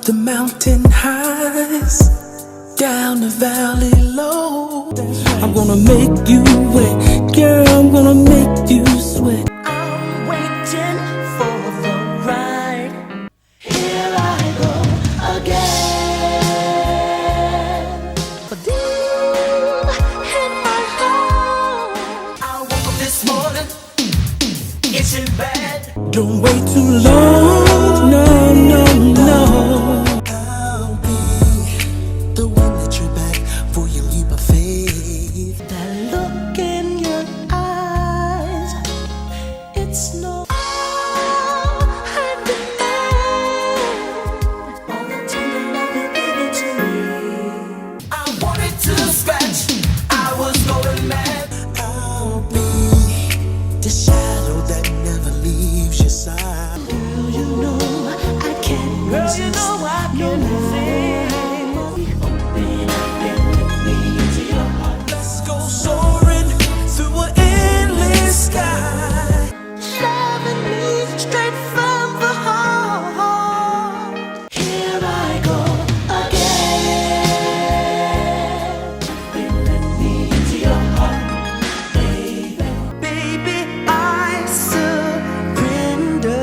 the mountain highs, down the valley low. I'm gonna make you wet, girl, I'm gonna make you sweat. I'm waiting for the ride. Here I go again. But deep in my heart, I woke up this morning, itching bad. Don't wait too long, no, no, no. I'll be the one that you're back for your leap of faith. That look in your eyes, it's no. I'm the man. All the tender love you're giving to me. I wanted to scratch, I was going mad. I'll be the shadow that never leaves your side. Girl, you know I can't resist. Girl, you know I can't resist. Open up and let me into your heart. Let's go soaring through an endless sky. Loving me straight from the heart. Here I go again. Then let me into your heart, baby. Baby, I surrender.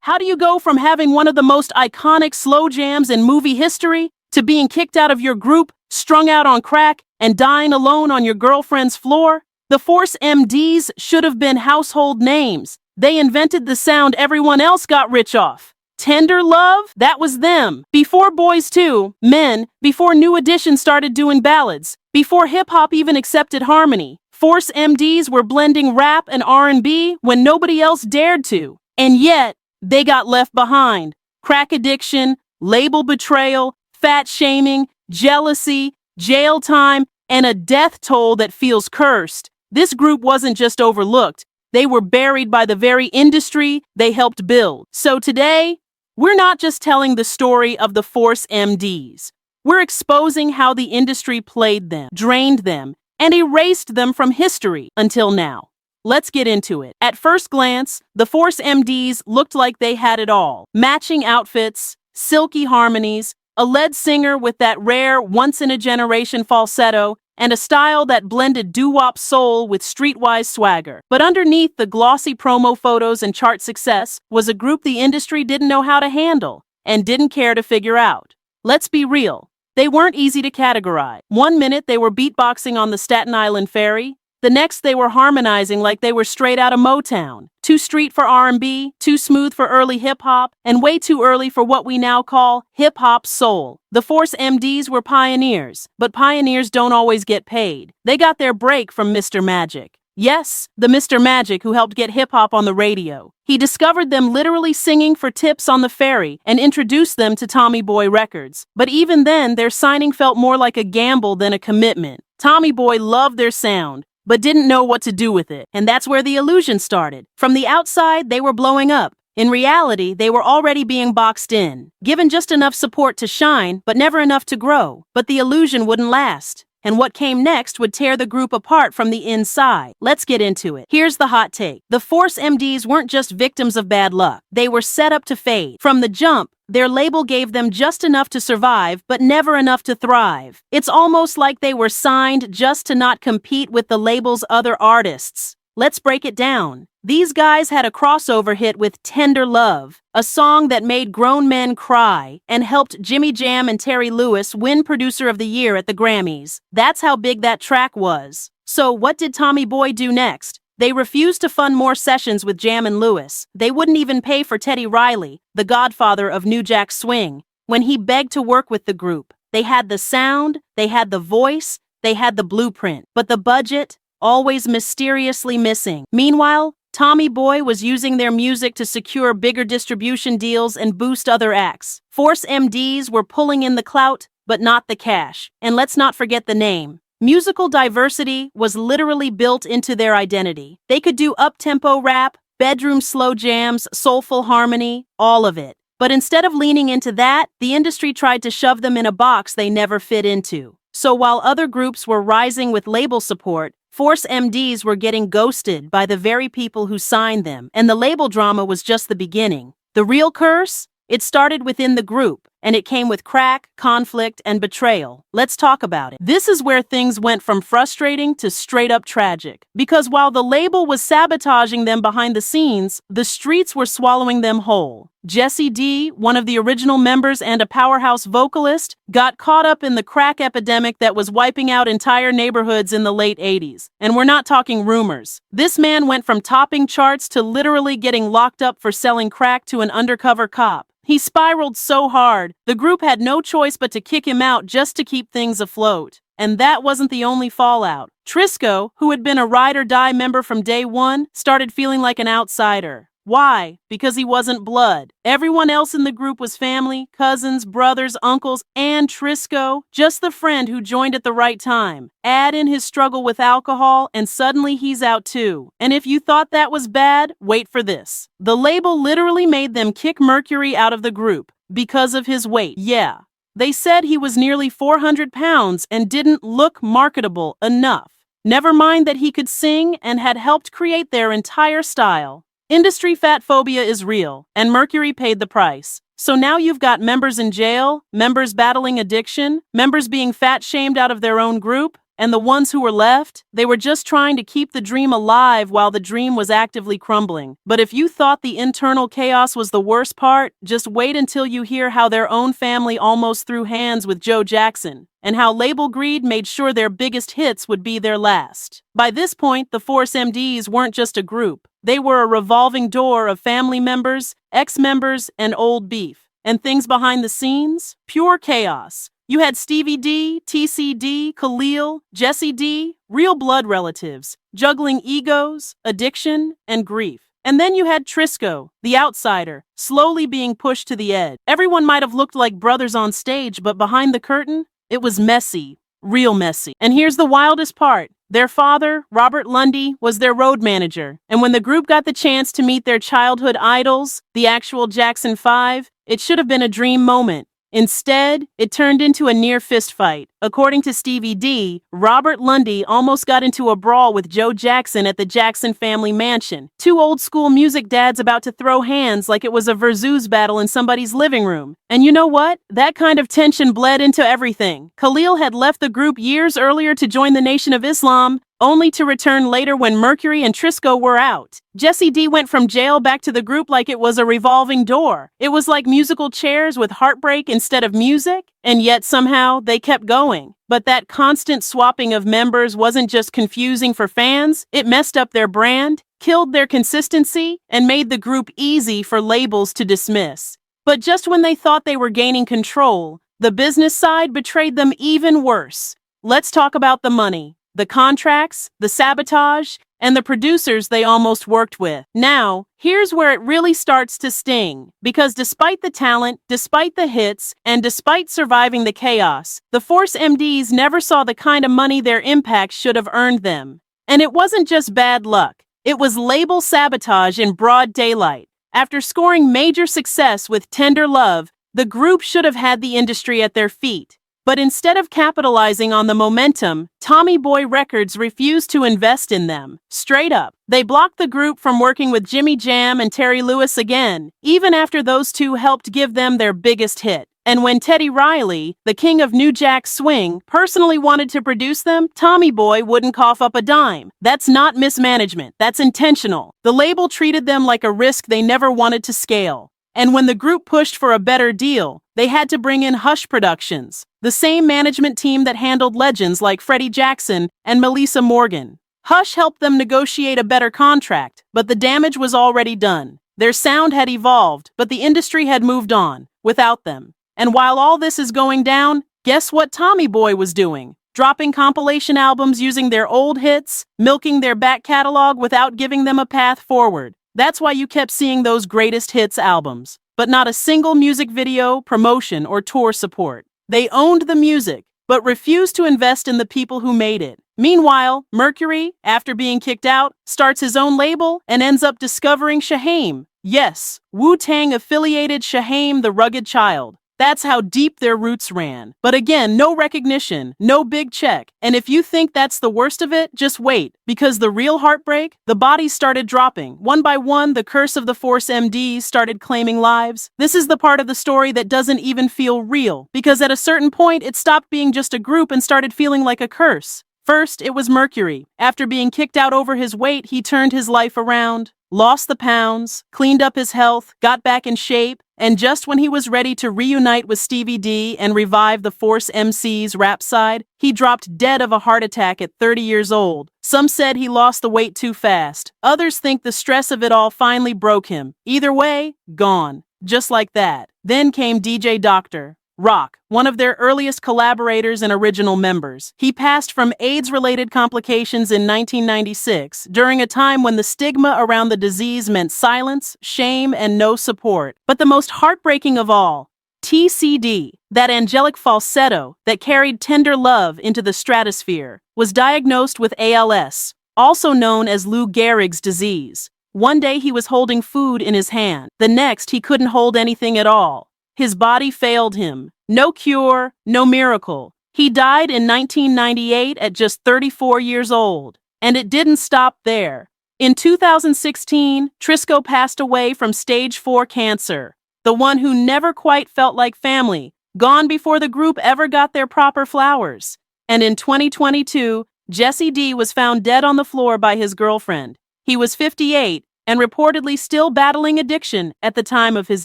How do you go from having one of the most iconic slow jams in movie history to being kicked out of your group, strung out on crack, and dying alone on your girlfriend's floor? The Force MDs should have been household names. They invented the sound everyone else got rich off. Tender Love? That was them. Before Boys 2, Men, before New Edition started doing ballads, before hip-hop even accepted harmony, Force MDs were blending rap and R&B when nobody else dared to. And yet, they got left behind. Crack addiction, label betrayal, fat shaming, jealousy, jail time, and a death toll that feels cursed. This group wasn't just overlooked. They were buried by the very industry they helped build. So today, we're not just telling the story of the Force MDs. We're exposing how the industry played them, drained them, and erased them from history until now. Let's get into it. At first glance, the Force MDs looked like they had it all. Matching outfits, silky harmonies, a lead singer with that rare once-in-a-generation falsetto, and a style that blended doo-wop soul with streetwise swagger. But underneath the glossy promo photos and chart success was a group the industry didn't know how to handle and didn't care to figure out. Let's be real. They weren't easy to categorize. One minute they were beatboxing on the Staten Island ferry. The next they were harmonizing like they were straight out of Motown. Too street for R&B, too smooth for early hip-hop, and way too early for what we now call hip-hop soul. The Force MDs were pioneers, but pioneers don't always get paid. They got their break from Mr. Magic. Yes, the Mr. Magic who helped get hip-hop on the radio. He discovered them literally singing for tips on the ferry and introduced them to Tommy Boy Records. But even then, their signing felt more like a gamble than a commitment. Tommy Boy loved their sound, but didn't know what to do with it. And that's where the illusion started. From the outside, they were blowing up. In reality, they were already being boxed in, given just enough support to shine, but never enough to grow. But the illusion wouldn't last. And what came next would tear the group apart from the inside. Let's get into it. Here's the hot take. The Force MDs weren't just victims of bad luck. They were set up to fade. From the jump, their label gave them just enough to survive, but never enough to thrive. It's almost like they were signed just to not compete with the label's other artists. Let's break it down. These guys had a crossover hit with Tender Love, a song that made grown men cry and helped Jimmy Jam and Terry Lewis win Producer of the Year at the Grammys. That's how big that track was. So what did Tommy Boy do next? They refused to fund more sessions with Jam and Lewis. They wouldn't even pay for Teddy Riley, the godfather of New Jack Swing, when he begged to work with the group. They had the sound, they had the voice, they had the blueprint, but the budget, always mysteriously missing. Meanwhile, Tommy Boy was using their music to secure bigger distribution deals and boost other acts. Force MDs were pulling in the clout, but not the cash. And let's not forget the name. Musical diversity was literally built into their identity. They could do up-tempo rap, bedroom slow jams, soulful harmony, all of it. But instead of leaning into that, the industry tried to shove them in a box they never fit into. So while other groups were rising with label support, Force MDs were getting ghosted by the very people who signed them, and the label drama was just the beginning. The real curse? It started within the group. and it came with crack, conflict, and betrayal. Let's talk about it. This is where things went from frustrating to straight up tragic. Because while the label was sabotaging them behind the scenes, the streets were swallowing them whole. T.C.D, one of the original members and a powerhouse vocalist, got caught up in the crack epidemic that was wiping out entire neighborhoods in the late 80s. And we're not talking rumors. This man went from topping charts to literally getting locked up for selling crack to an undercover cop. He spiraled so hard, the group had no choice but to kick him out just to keep things afloat. And that wasn't the only fallout. Trisco, who had been a ride or die member from day one, started feeling like an outsider. Why? Because he wasn't blood. Everyone else in the group was family, cousins, brothers, uncles, and Trisco, just the friend who joined at the right time. Add in his struggle with alcohol, and suddenly he's out too. And if you thought that was bad, wait for this. The label literally made them kick Mercury out of the group because of his weight. Yeah. They said he was nearly 400 pounds and didn't look marketable enough. Never mind that he could sing and had helped create their entire style. Industry fat phobia is real, and Mercury paid the price. So now you've got members in jail, members battling addiction, members being fat-shamed out of their own group, and the ones who were left, they were just trying to keep the dream alive while the dream was actively crumbling. But if you thought the internal chaos was the worst part, just wait until you hear how their own family almost threw hands with Joe Jackson, and how label greed made sure their biggest hits would be their last. By this point, the Force MDs weren't just a group. They were a revolving door of family members, ex-members, and old beef. And things behind the scenes? Pure chaos. You had Stevie D, T.C.D, Khalil, Jesse D, real blood relatives, juggling egos, addiction, and grief. And then you had Trisco, the outsider, slowly being pushed to the edge. Everyone might have looked like brothers on stage, but behind the curtain, it was messy, real messy. And here's the wildest part. Their father, Robert Lundy, was their road manager. And when the group got the chance to meet their childhood idols, the actual Jackson 5, it should have been a dream moment. Instead, it turned into a near fist fight. According to Stevie D, Robert Lundy almost got into a brawl with Joe Jackson at the Jackson family mansion. Two old-school music dads about to throw hands like it was a versus battle in somebody's living room. And you know what? That kind of tension bled into everything. Khalil had left the group years earlier to join the Nation of Islam, only to return later when Mercury and Trisco were out. Jesse D went from jail back to the group like it was a revolving door. It was like musical chairs with heartbreak instead of music, and yet somehow they kept going. But that constant swapping of members wasn't just confusing for fans, it messed up their brand, killed their consistency, and made the group easy for labels to dismiss. But just when they thought they were gaining control, the business side betrayed them even worse. Let's talk about the money. The contracts, the sabotage, and the producers they almost worked with. Now, here's where it really starts to sting. Because despite the talent, despite the hits, and despite surviving the chaos, the Force MDs never saw the kind of money their impact should have earned them. And it wasn't just bad luck. It was label sabotage in broad daylight. After scoring major success with Tender Love, the group should have had the industry at their feet. But instead of capitalizing on the momentum, Tommy Boy Records refused to invest in them. Straight up, they blocked the group from working with Jimmy Jam and Terry Lewis again, even after those two helped give them their biggest hit. And when Teddy Riley, the king of New Jack Swing, personally wanted to produce them, Tommy Boy wouldn't cough up a dime. That's not mismanagement, that's intentional. The label treated them like a risk they never wanted to scale. And when the group pushed for a better deal, they had to bring in Hush Productions, the same management team that handled legends like Freddie Jackson and Melissa Morgan. Hush helped them negotiate a better contract, but the damage was already done. Their sound had evolved, but the industry had moved on, without them. And while all this is going down, guess what Tommy Boy was doing? Dropping compilation albums using their old hits, milking their back catalog without giving them a path forward. That's why you kept seeing those greatest hits albums, but not a single music video, promotion, or tour support. They owned the music, but refused to invest in the people who made it. Meanwhile, Mercury, after being kicked out, starts his own label and ends up discovering Shaheem. Yes, Wu-Tang affiliated Shaheem the Rugged Child. That's how deep their roots ran. But again, no recognition, no big check. And if you think that's the worst of it, just wait. Because the real heartbreak, the bodies started dropping. One by one, the curse of the Force MDs started claiming lives. This is the part of the story that doesn't even feel real. Because at a certain point, it stopped being just a group and started feeling like a curse. First, it was Mercury. After being kicked out over his weight, he turned his life around, lost the pounds, cleaned up his health, got back in shape, and just when he was ready to reunite with Stevie D and revive the Force MC's rap side, he dropped dead of a heart attack at 30 years old. Some said he lost the weight too fast. Others think the stress of it all finally broke him. Either way, gone. Just like that. Then came DJ Dr. Rock, one of their earliest collaborators and original members. He passed from AIDS-related complications in 1996, during a time when the stigma around the disease meant silence, shame, and no support. But the most heartbreaking of all, T.C.D., that angelic falsetto that carried tender love into the stratosphere, was diagnosed with ALS, also known as Lou Gehrig's disease. One day he was holding food in his hand. The next he couldn't hold anything at all. His body failed him. No cure, no miracle. He died in 1998 at just 34 years old. And it didn't stop there. In 2016, Trisco passed away from stage 4 cancer. The one who never quite felt like family, gone before the group ever got their proper flowers. And in 2022, Jesse D was found dead on the floor by his girlfriend. He was 58 and reportedly still battling addiction at the time of his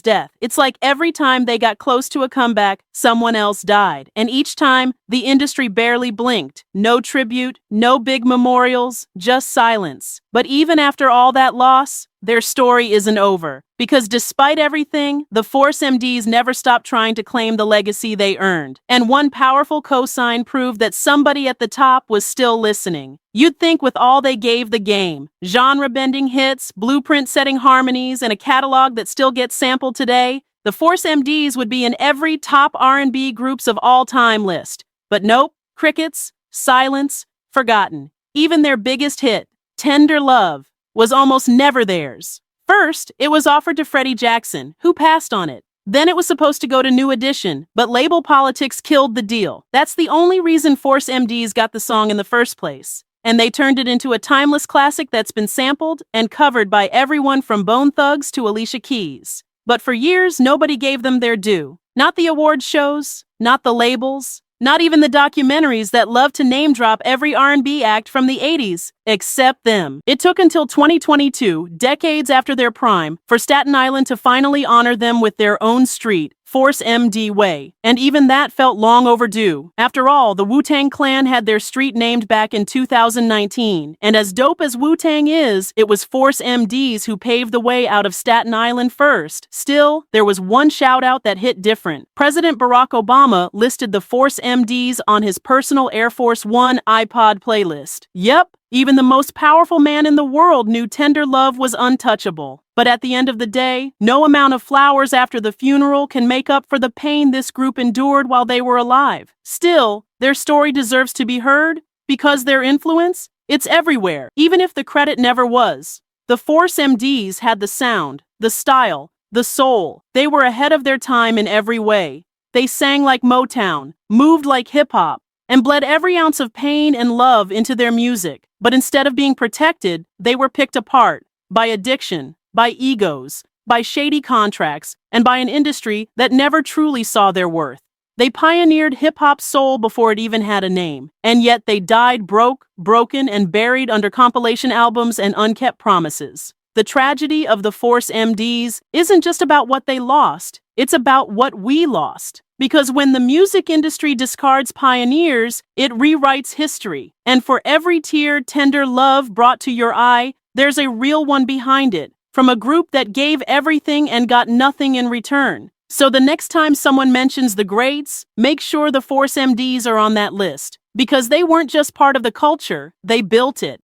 death. It's like every time they got close to a comeback, someone else died. And each time, the industry barely blinked. No tribute, no big memorials, just silence. But even after all that loss, their story isn't over. Because despite everything, the Force MDs never stopped trying to claim the legacy they earned. And one powerful cosign proved that somebody at the top was still listening. You'd think with all they gave the game, genre-bending hits, blueprint-setting harmonies, and a catalog that still gets sampled today, the Force MDs would be in every top R&B groups of all time list. But nope, crickets, silence, forgotten. Even their biggest hit, Tender Love, was almost never theirs. First, it was offered to Freddie Jackson, who passed on it. Then it was supposed to go to New Edition, but label politics killed the deal. That's the only reason Force MDs got the song in the first place. And they turned it into a timeless classic that's been sampled and covered by everyone from Bone Thugs to Alicia Keys. But for years, nobody gave them their due. Not the award shows, not the labels, not even the documentaries that love to name-drop every R&B act from the 80s, except them. It took until 2022, decades after their prime, for Staten Island to finally honor them with their own street, Force MD Way. And even that felt long overdue. After all, the Wu-Tang Clan had their street named back in 2019. And as dope as Wu-Tang is, it was Force MDs who paved the way out of Staten Island first. Still, there was one shout-out that hit different. President Barack Obama listed the Force MDs on his personal Air Force One iPod playlist. Yep. Even the most powerful man in the world knew Tender Love was untouchable. But at the end of the day, no amount of flowers after the funeral can make up for the pain this group endured while they were alive. Still, their story deserves to be heard because their influence, it's everywhere, even if the credit never was. The Force MDs had the sound, the style, the soul. They were ahead of their time in every way. They sang like Motown, moved like hip-hop, and bled every ounce of pain and love into their music. But instead of being protected, they were picked apart by addiction, by egos, by shady contracts, and by an industry that never truly saw their worth. They pioneered hip-hop's soul before it even had a name, and yet they died broken, and buried under compilation albums and unkept promises. The tragedy of the Force MDs isn't just about what they lost, it's about what we lost. Because when the music industry discards pioneers, it rewrites history. And for every tear Tender Love brought to your eye, there's a real one behind it, from a group that gave everything and got nothing in return. So the next time someone mentions the greats, make sure the Force MDs are on that list. Because they weren't just part of the culture, they built it.